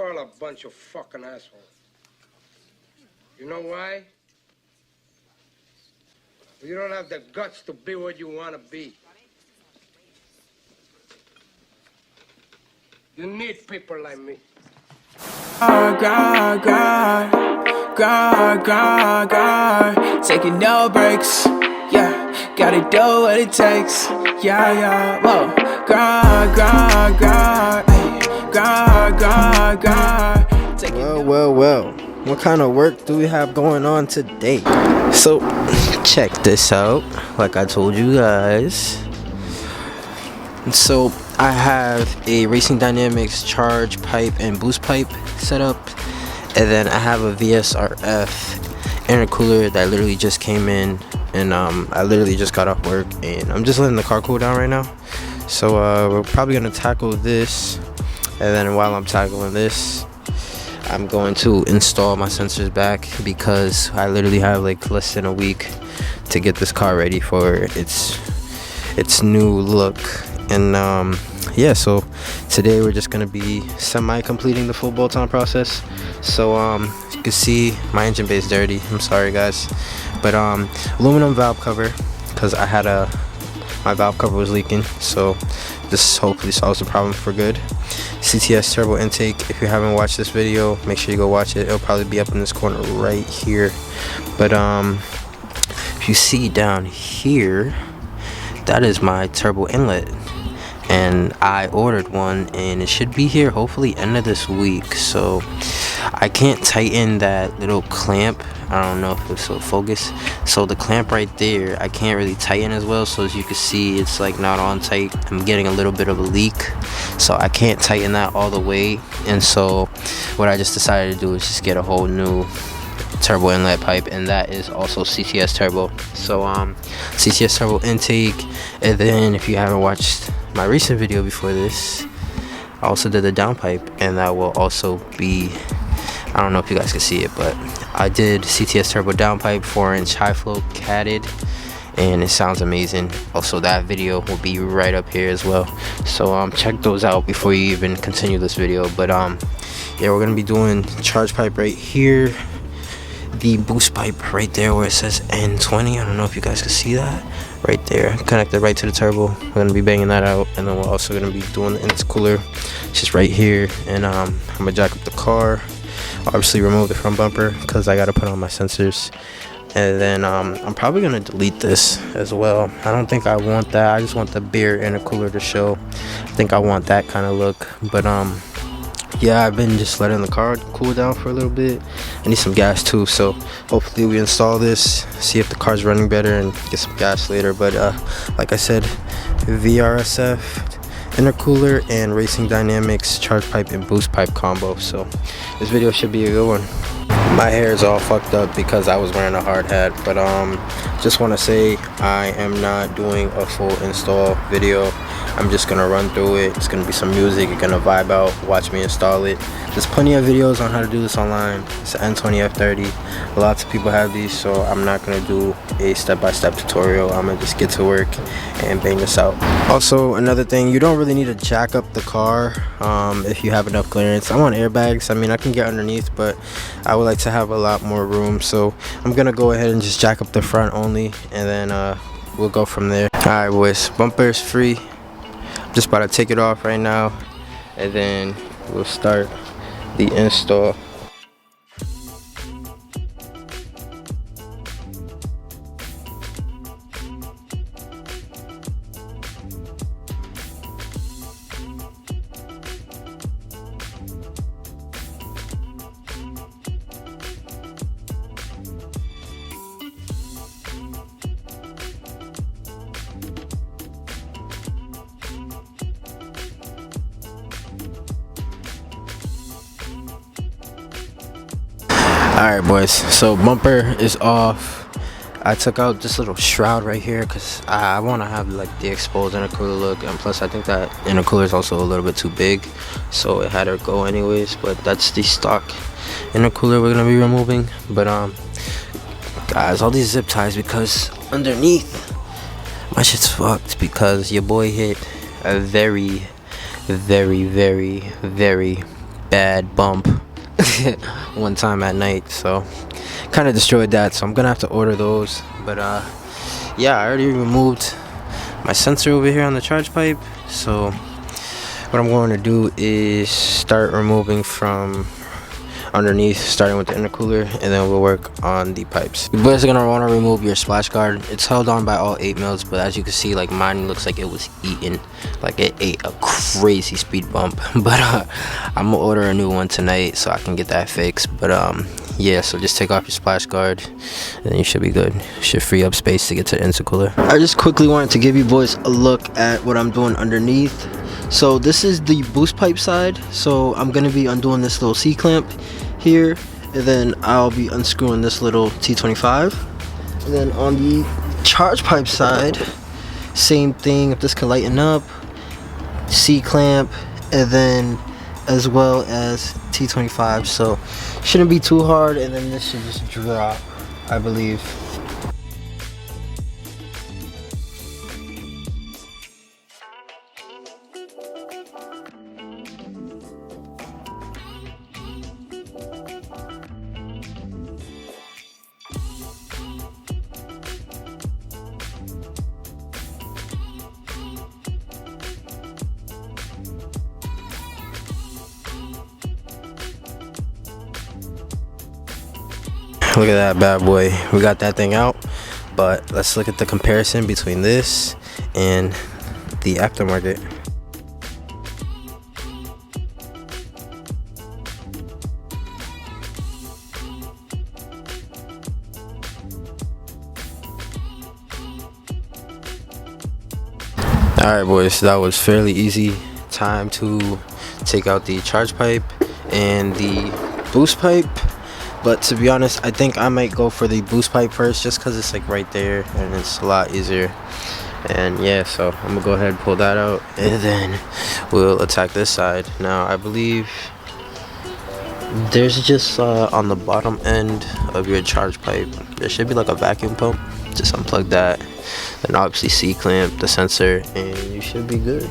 all a bunch of fucking assholes. You know why? You don't have the guts to be what you want to be. You need people like me. Grind, taking no breaks. Yeah, gotta do what it takes. Yeah, whoa. Grind. Well. What kind of work do we have going on today? So, check this out. Like I told you guys. So, I have a Racing Dynamics charge pipe and boost pipe set up. And then I have a VSRF intercooler that literally just came in. And I literally just got off work. And I'm just letting the car cool down right now. So, we're probably going to tackle this. And then while I'm tackling this, I'm going to install my sensors back because I literally have like less than a week to get this car ready for its new look. And yeah, so today we're just gonna be semi-completing the full bolt-on process. So you can see my engine bay is dirty. I'm sorry guys, but aluminum valve cover because I had my valve cover was leaking. So this hopefully solves the problem for good. CTS turbo intake. If you haven't watched this video, make sure you go watch it. It'll probably be up in this corner right here. But if you see down here, that is my turbo inlet, and I ordered one and it should be here hopefully end of this week. So I can't tighten that little clamp. I don't know if it's so focus. So the clamp right there, I can't really tighten as well. So as you can see, it's like not on tight. I'm getting a little bit of a leak, so I can't tighten that all the way. And so what I just decided to do is just get a whole new turbo inlet pipe, and that is also CTS turbo. So CTS turbo intake. And then if you haven't watched my recent video before this, I also did the downpipe, and that will also be, I don't know if you guys can see it, but I did CTS turbo downpipe 4-inch high flow catted, and it sounds amazing. Also, that video will be right up here as well. So check those out before you even continue this video. But yeah, we're gonna be doing charge pipe right here, the boost pipe right there where it says N20. I don't know if you guys can see that right there, connected right to the turbo. We're gonna be banging that out, and then we're also gonna be doing the intercooler just right here. And I'm gonna jack up the car, obviously remove the front bumper because I gotta put on my sensors. And then I'm probably gonna delete this as well. I don't think I want that. I just want the beer intercooler to show. I think I want that kind of look. But yeah, I've been just letting the car cool down for a little bit. I need some gas too, so hopefully we install this, see if the car's running better, and get some gas later. But like I said, VRSF intercooler and Racing Dynamics charge pipe and boost pipe combo. So this video should be a good one. My hair is all fucked up because I was wearing a hard hat, but just want to say I am not doing a full install video. I'm just gonna run through it. It's gonna be some music. You're gonna vibe out, watch me install it. There's plenty of videos on how to do this online. It's an N20 F30. Lots of people have these, so I'm not gonna do a step-by-step tutorial. I'm gonna just get to work and bang this out. Also, another thing, you don't really need to jack up the car if you have enough clearance. I'm on airbags. I mean, I can get underneath, but I would like to have a lot more room. So I'm gonna go ahead and just jack up the front only, and then we'll go from there. All right, boys, bumper's free. Just about to take it off right now, and then we'll start the install. Alright boys, so bumper is off. I took out this little shroud right here because I want to have like the exposed intercooler look, and plus I think that intercooler is also a little bit too big, so it had to go anyways. But that's the stock intercooler we're gonna be removing. But guys, all these zip ties, because underneath my shit's fucked because your boy hit a very bad bump one time at night, so kind of destroyed that. So I'm gonna have to order those. But yeah, I already removed my sensor over here on the charge pipe, so what I'm going to do is start removing from underneath, starting with the intercooler, and then we'll work on the pipes. You boys are gonna want to remove your splash guard. It's held on by all 8 mils, but as you can see, like, mine looks like it was eaten, like it ate a crazy speed bump. But I'm gonna order a new one tonight so I can get that fixed. But yeah, so just take off your splash guard and then you should be good. Should free up space to get to the intercooler. I just quickly wanted to give you boys a look at what I'm doing underneath. So this is the boost pipe side, so I'm gonna be undoing this little C-clamp here, and then I'll be unscrewing this little T25. And then on the charge pipe side, same thing. If this can lighten up, C-clamp, and then as well as T25, so shouldn't be too hard, and then this should just drop, I believe. Look at that bad boy. We got that thing out, but let's look at the comparison between this and the aftermarket. Alright boys, so that was fairly easy. Time to take out the charge pipe and the boost pipe. But to be honest, I think I might go for the boost pipe first, just because it's like right there and it's a lot easier. And yeah, so I'm gonna go ahead and pull that out, and then we'll attack this side. Now I believe there's just on the bottom end of your charge pipe, there should be like a vacuum pump. Just unplug that, then obviously C-clamp the sensor, and you should be good.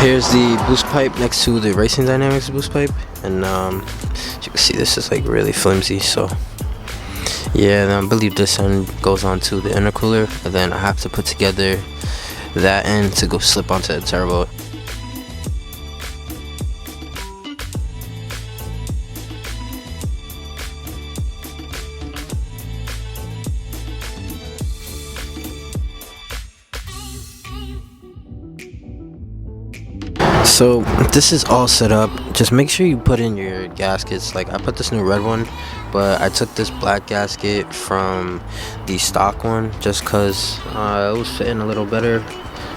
Here's the boost pipe next to the Racing Dynamics boost pipe, and as you can see, this is like really flimsy. So yeah, and I believe this end goes onto the intercooler, and then I have to put together that end to go slip onto the turbo. So this is all set up. Just make sure you put in your gaskets. Like, I put this new red one, but I took this black gasket from the stock one just because it was fitting a little better.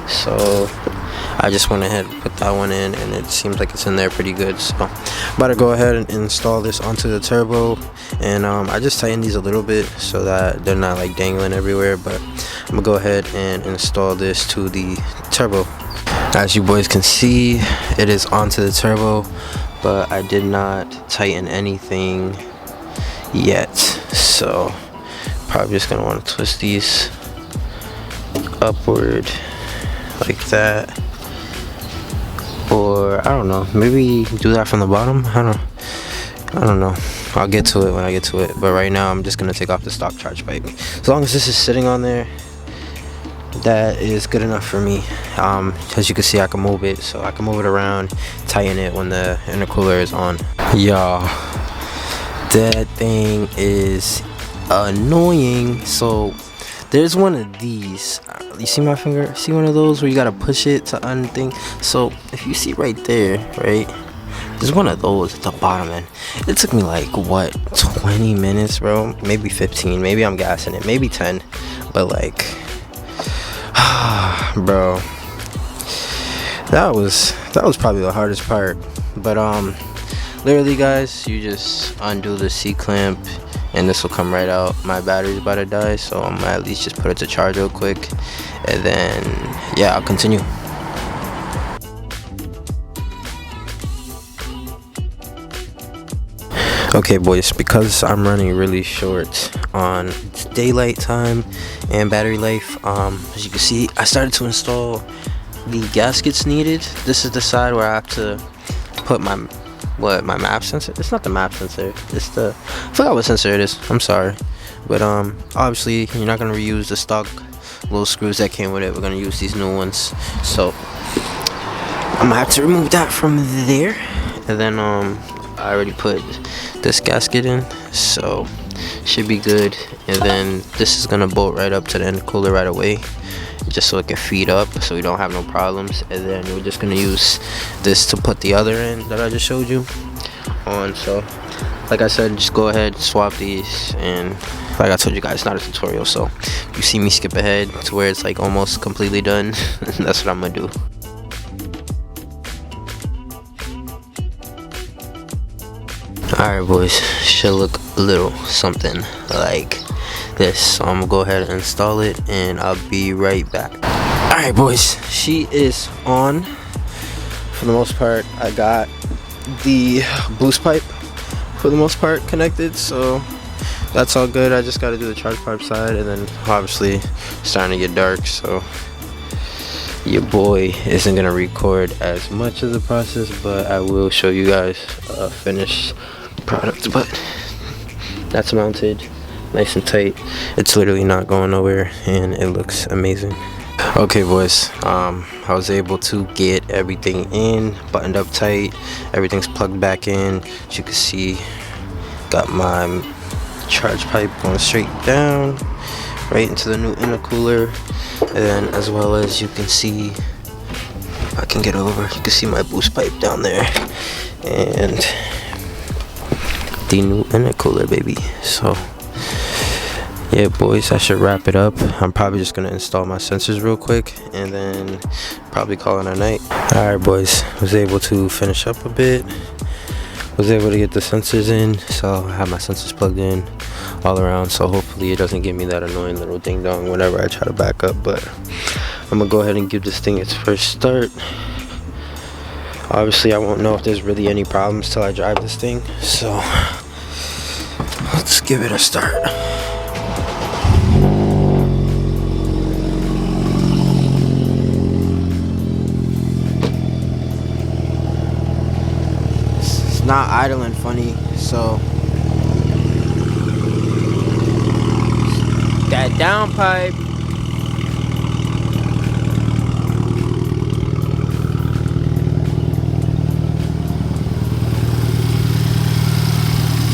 So I just went ahead and put that one in, and it seems like it's in there pretty good. So I'm about to go ahead and install this onto the turbo, and I just tightened these a little bit so that they're not like dangling everywhere. But I'm gonna go ahead and install this to the turbo. As you boys can see, it is onto the turbo, but I did not tighten anything yet, so probably just gonna want to twist these upward like that, or I don't know, maybe do that from the bottom. I don't know. I'll get to it when I get to it, but right now I'm just gonna take off the stock charge pipe. As long as this is sitting on there, that is good enough for me. As you can see, I can move it, so I can move it around, tighten it when the intercooler is on. Y'all, that thing is annoying. So there's one of these, you see my finger, see one of those where you gotta push it to unthing? So if you see right there, right, there's one of those at the bottom, and it took me like what, 20 minutes, bro, maybe 15, maybe I'm gassing it, maybe 10, but like bro, that was probably the hardest part. But literally guys, you just undo the C-clamp and this will come right out. My battery's about to die, so I'm gonna at least just put it to charge real quick, and then yeah, I'll continue. Okay boys, because I'm running really short on daylight time and battery life, as you can see, I started to install the gaskets needed. This is the side where I have to put my map sensor. It's not the map sensor, it's the, I forgot what sensor it is, I'm sorry. But obviously you're not gonna reuse the stock little screws that came with it. We're gonna use these new ones, so I'm gonna have to remove that from there. And then I already put this gasket in, so should be good. And then this is gonna bolt right up to the intercooler right away, just so it can feed up, so we don't have no problems. And then we're just gonna use this to put the other end that I just showed you on. So like I said, just go ahead, swap these, and like I told you guys, it's not a tutorial, so you see me skip ahead to where it's like almost completely done. That's what I'm gonna do. Alright boys, should look a little something like this. So I'm gonna go ahead and install it, and I'll be right back. Alright boys, she is on. For the most part, I got the boost pipe for the most part connected, so that's all good. I just gotta do the charge pipe side, and then obviously it's starting to get dark, so your boy isn't gonna record as much of the process, but I will show you guys a finished product. But that's mounted nice and tight. It's literally not going nowhere, and it looks amazing. Okay boys, I was able to get everything in, buttoned up tight, everything's plugged back in. As you can see, got my charge pipe going straight down right into the new intercooler. And then as well as you can see, if I can get over, you can see my boost pipe down there and the new intercooler, baby. So yeah boys, I should wrap it up. I'm probably just gonna install my sensors real quick and then probably call it a night. Alright boys, was able to finish up a bit, was able to get the sensors in, so I have my sensors plugged in all around, so hopefully it doesn't give me that annoying little ding dong whenever I try to back up. But I'm gonna go ahead and give this thing its first start. Obviously I won't know if there's really any problems till I drive this thing, so let's give it a start. It's not idling funny, so that down pipe.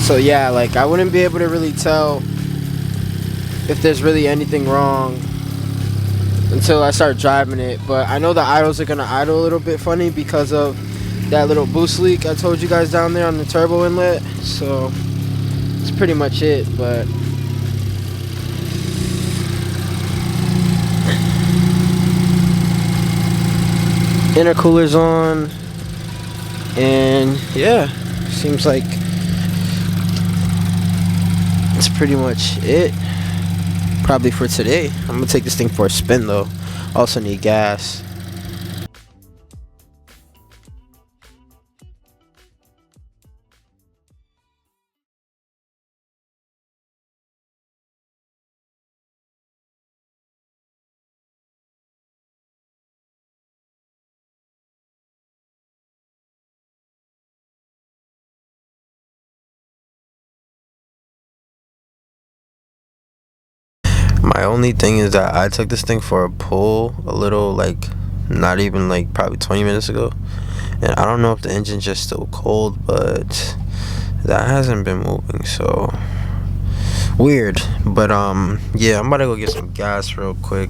So yeah, like I wouldn't be able to really tell if there's really anything wrong until I start driving it. But I know the idles are gonna idle a little bit funny because of that little boost leak I told you guys down there on the turbo inlet. So that's pretty much it. But intercooler's on, and yeah, seems like that's pretty much it probably for today. I'm gonna take this thing for a spin though. Also need gas. My only thing is that I took this thing for a pull a little, like not even like probably 20 minutes ago, and I don't know if the engine's just still cold, but that hasn't been moving, so weird. But yeah, I'm about to go get some gas real quick,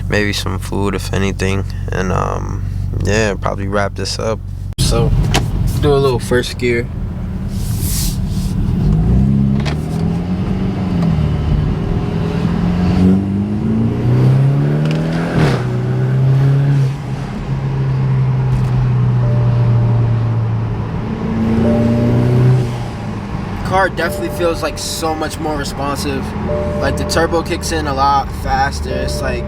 maybe some food if anything, and yeah, probably wrap this up. So do a little first gear. car definitely feels like so much more responsive. Like the turbo kicks in a lot faster. It's like,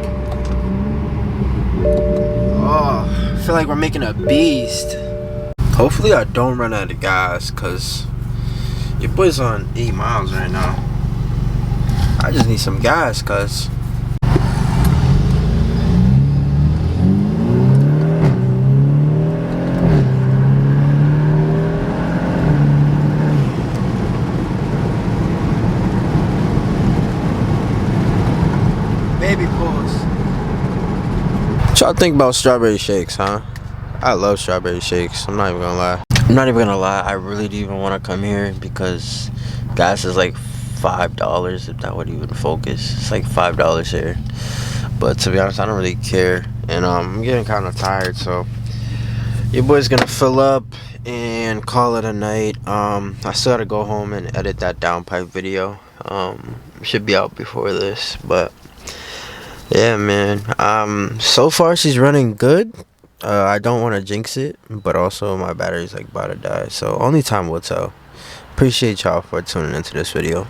oh, I feel like we're making a beast. Hopefully I don't run out of gas, cause your boy's on 8 miles right now. I just need some gas, cuz. Baby pulls. What y'all think about strawberry shakes, huh? I love strawberry shakes. I'm not even gonna lie. I really didn't even want to come here because gas is like $5, if that would even focus. It's like $5 here. But to be honest, I don't really care. And I'm getting kind of tired, so your boy's gonna fill up and call it a night. I still gotta go home and edit that downpipe video. Should be out before this, but yeah, man. So far she's running good. I don't want to jinx it, but also my battery's like about to die, so only time will tell. Appreciate y'all for tuning into this video.